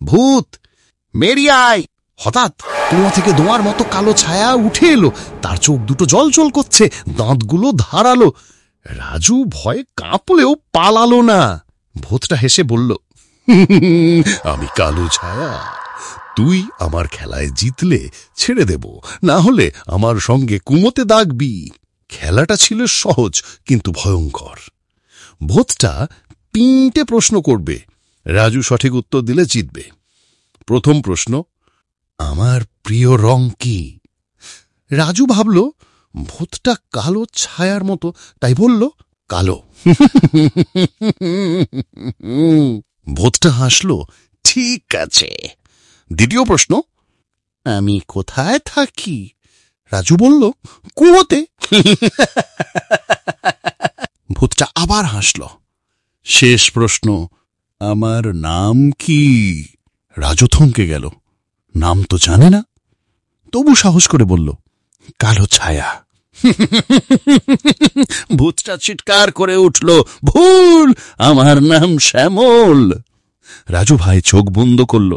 ভূত, বেরিয়ে আয়। হঠাৎ কুয়া থেকে ধোঁয়ার মতো কালো ছায়া উঠে এলো। তার চোখ দুটো জলজল করছে, দাঁতগুলো ধারালো। রাজু ভয়ে কাঁপলেও পালালো না। ভূতটা হেসে বলল, আমি কালো ছায়া, তুই আমার খেলায় জিতলে ছেড়ে দেব, না হলে আমার সঙ্গে কুমোতে দাগবি। খেলাটা ছিল সহজ কিন্তু ভয়ঙ্কর। ভূতটা 3টে প্রশ্ন করবে, রাজু সঠিক উত্তর দিলে জিতবে। প্রথম প্রশ্ন, আমার প্রিয় রং কি? রাজু ভাবল ভূতটা কালো ছায়ার মতো, তাই বলল, কালো। ভূতটা হাসল, ঠিক আছে। দ্বিতীয় প্রশ্ন, আমি কোথায় থাকি? রাজু বলল, কুয়োতে। ভূতটা আবার হাসল। শেষ প্রশ্ন, আমার নাম কি? রাজু থমকে গেল। নাম তো জানে না, তবু সাহস করে বলল, কালো ছায়া। ভূতটা চিৎকার করে উঠল, ভুল, আমার নাম শ্যামল। রাজু ভাই চোখ বন্ধ করল।